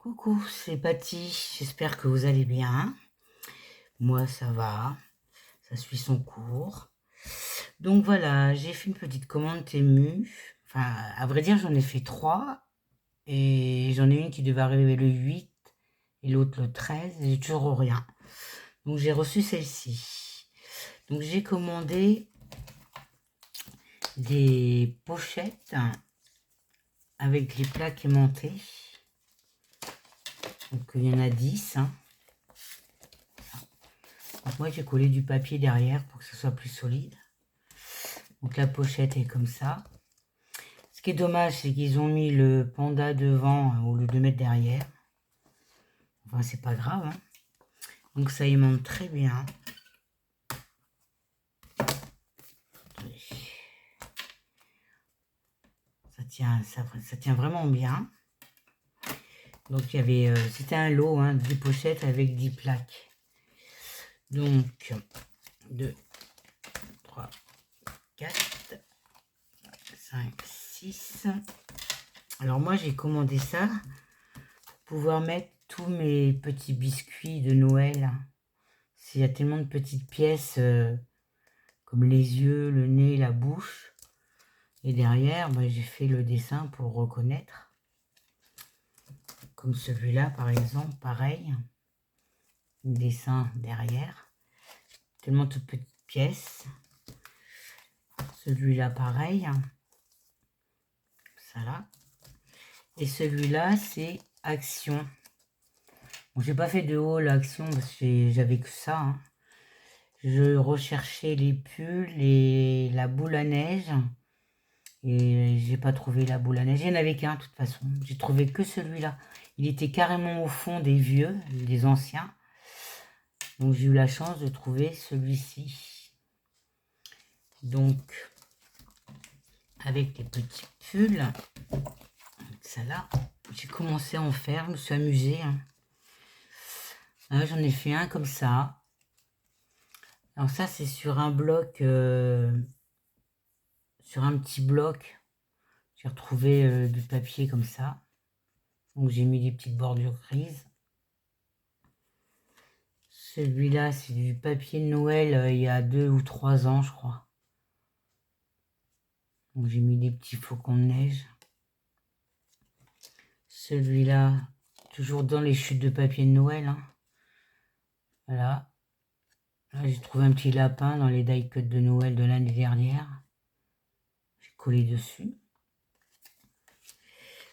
Coucou, c'est Patty, j'espère que vous allez bien. Moi, ça va, ça suit son cours. Donc voilà, j'ai fait une petite commande Temu. Enfin, à vrai dire, j'en ai fait 3. Et j'en ai une qui devait arriver le 8 et l'autre le 13. Et j'ai toujours rien. Donc j'ai reçu celle-ci. Donc j'ai commandé des pochettes avec les plaques aimantées. Donc il y en a 10. Donc moi j'ai collé du papier derrière pour que ce soit plus solide. Donc la pochette est comme ça. Ce qui est dommage, c'est qu'ils ont mis le panda devant au lieu de mettre derrière. Enfin, c'est pas grave. Hein. Donc ça aimante très bien. Ça tient vraiment bien. Donc il y avait, c'était un lot, 10 pochettes avec 10 plaques. Donc 2, 3, 4, 5, 6. Alors moi j'ai commandé ça pour pouvoir mettre tous mes petits biscuits de Noël. Il y a tellement de petites pièces comme les yeux, le nez, la bouche. Et derrière, j'ai fait le dessin pour reconnaître. Comme celui-là, par exemple, pareil. Le dessin derrière. Tellement toutes petites pièces. Celui-là, pareil. Ça là. Et celui-là, c'est Action. Bon, j'ai pas fait de haul Action parce que j'avais que ça. Hein. Je recherchais les pulls et la boule à neige. Et j'ai pas trouvé la boule à neige. Il n'y en avait qu'un de toute façon. J'ai trouvé que celui-là. Il était carrément au fond des vieux, des anciens. Donc j'ai eu la chance de trouver celui-ci. Donc avec les petits pulls, ça là, j'ai commencé à en faire. Je me suis amusée. Hein. J'en ai fait un comme ça. Alors ça c'est sur un bloc, sur un petit bloc. J'ai retrouvé du papier comme ça. Donc j'ai mis des petites bordures grises. Celui-là, c'est du papier de Noël il y a 2 ou 3 ans, je crois. Donc j'ai mis des petits flocons de neige. Celui-là, toujours dans les chutes de papier de Noël. Hein. Voilà. Là, j'ai trouvé un petit lapin dans les die cuts de Noël de l'année dernière. J'ai collé dessus.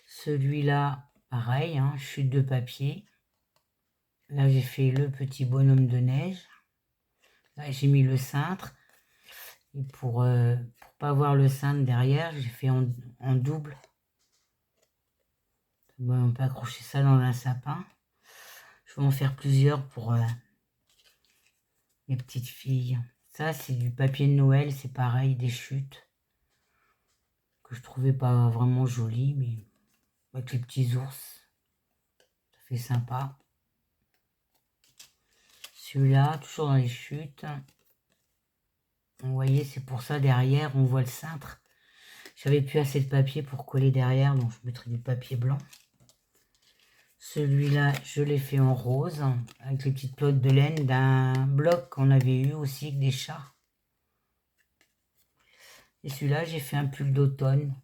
Celui-là, pareil, chute de papier. Là, j'ai fait le petit bonhomme de neige. Là, j'ai mis le cintre. Et pour pas avoir le cintre derrière, j'ai fait en double. Bon, on peut accrocher ça dans un sapin. Je vais en faire plusieurs pour les petites filles. Ça, c'est du papier de Noël. C'est pareil, des chutes. Que je trouvais pas vraiment joli, mais avec les petits ours. Ça fait sympa. Celui-là, toujours dans les chutes. Vous voyez, c'est pour ça, derrière, on voit le cintre. J'avais plus assez de papier pour coller derrière, donc je mettrai du papier blanc. Celui-là, je l'ai fait en rose, avec les petites pelotes de laine d'un bloc qu'on avait eu aussi avec des chats. Et celui-là, j'ai fait un pull d'automne,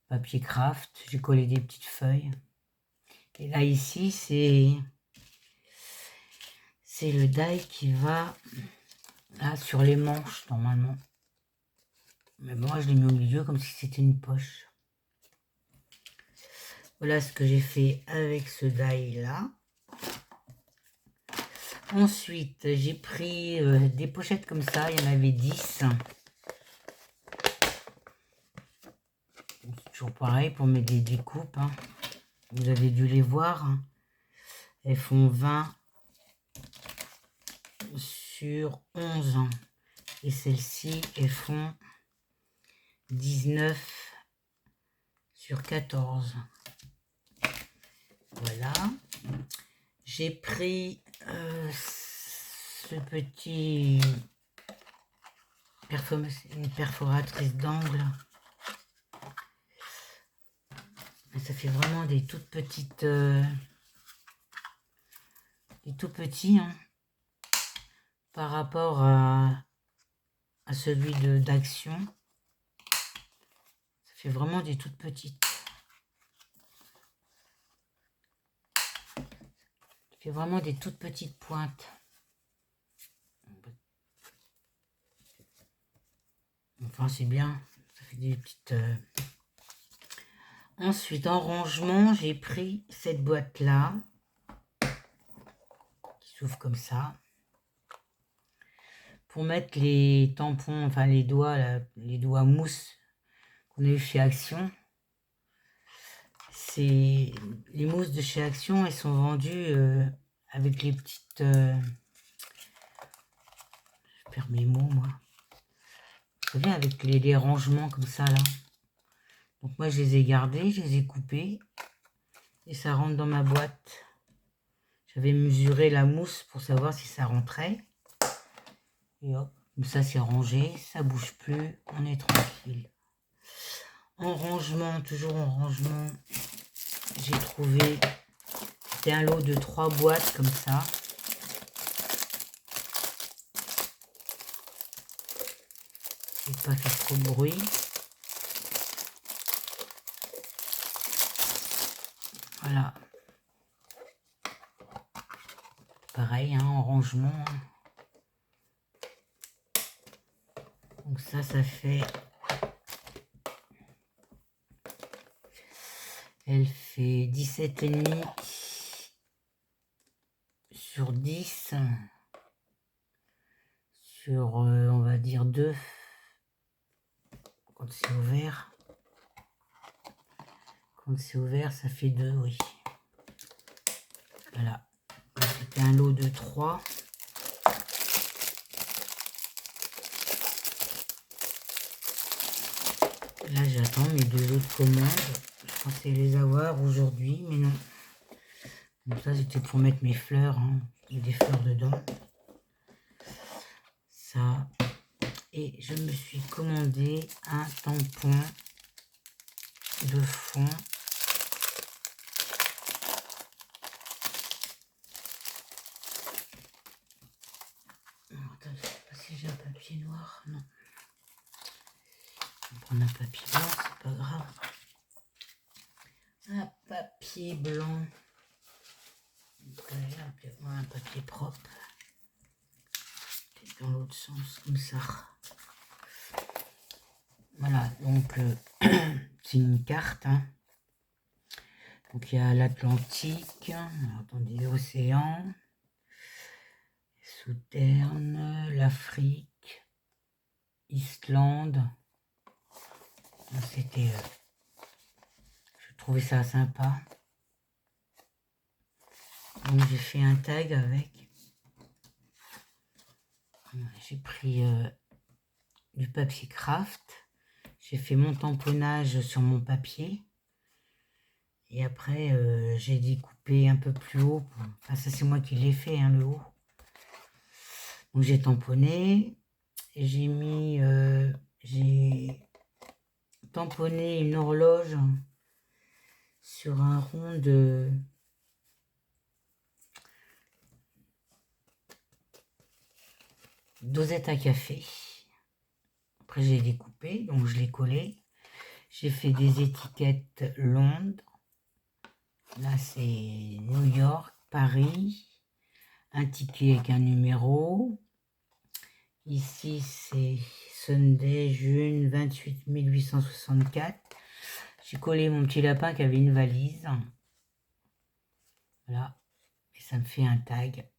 papier craft, j'ai collé des petites feuilles. Et là, ici, c'est le die qui va là sur les manches, normalement. Mais moi, je l'ai mis au milieu comme si c'était une poche. Voilà ce que j'ai fait avec ce die-là. Ensuite, j'ai pris des pochettes comme ça. Il y en avait 10. C'est toujours pareil pour mettre des découpes. Hein. Vous avez dû les voir. Hein. Elles font 20 sur 11. Et celles-ci, elles font 19 sur 14. Voilà. J'ai pris ce petit une perforatrice d'angle. Ça fait vraiment des toutes petites... des tout petits, hein, par rapport à celui d'Action. Ça fait vraiment des toutes petites. Ça fait vraiment des toutes petites pointes. Enfin, c'est bien. Ça fait des petites... Ensuite, en rangement, j'ai pris cette boîte-là. Qui s'ouvre comme ça. Pour mettre les tampons, enfin les doigts mousse qu'on a eu chez Action. Les mousses de chez Action, elles sont vendues avec les petites... je perds mes mots, moi. Ça vient avec les rangements comme ça, là. Donc moi, je les ai gardés, je les ai coupés. Et ça rentre dans ma boîte. J'avais mesuré la mousse pour savoir si ça rentrait. Et hop, comme ça, c'est rangé. Ça bouge plus. On est tranquille. En rangement, toujours en rangement, j'ai trouvé... C'était un lot de 3 boîtes comme ça. Je vais pas faire trop de bruit. Voilà. Pareil, hein, en rangement. Donc ça fait... Elle fait 17,5 sur 10. Sur, on va dire 2. Quand c'est ouvert. Quand c'est ouvert, ça fait 2, oui. Voilà. C'était un lot de 3. Là, j'attends mes 2 autres commandes. Je pensais les avoir aujourd'hui, mais non. Donc ça, c'était pour mettre mes fleurs. Hein. Il y a des fleurs dedans. Ça. Et je me suis commandé un tampon de fond. Attends, je sais pas si j'ai un papier noir. Non. On va prendre un papier blanc, c'est pas grave. Un papier blanc. Un papier propre. Peut-être dans l'autre sens, comme ça. Voilà, donc c'est une carte. Hein. Donc il y a l'Atlantique, attendez, l'océan, Southern, l'Afrique, Islande. C'était, je trouvais ça sympa. Donc j'ai fait un tag avec. J'ai pris du papier craft. J'ai fait mon tamponnage sur mon papier. Et après, j'ai découpé un peu plus haut. Enfin, ça, c'est moi qui l'ai fait, hein, le haut. Donc, j'ai tamponné. J'ai mis... j'ai tamponné une horloge sur un rond de... dosette à café. Après, j'ai découpé. Donc, je l'ai collé. J'ai fait des étiquettes Londres. Là, c'est New York, Paris. Un ticket avec un numéro. Ici, c'est Sunday, June 28 1864. J'ai collé mon petit lapin qui avait une valise. Voilà. Et ça me fait un tag.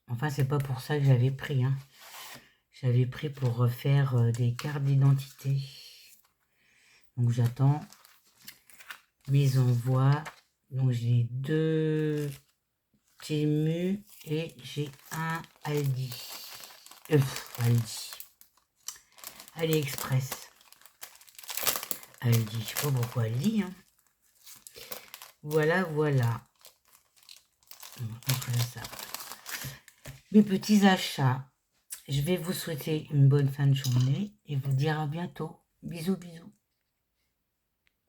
Enfin, c'est pas pour ça que j'avais pris. Hein. J'avais pris pour refaire des cartes d'identité. Donc, j'attends mes envois. Donc, j'ai 2 Temu et j'ai un Aldi. Aldi. AliExpress. Aldi, je sais pas pourquoi Aldi. Hein. Voilà, voilà. Ça. Mes petits achats. Je vais vous souhaiter une bonne fin de journée et vous dire à bientôt. Bisous, bisous.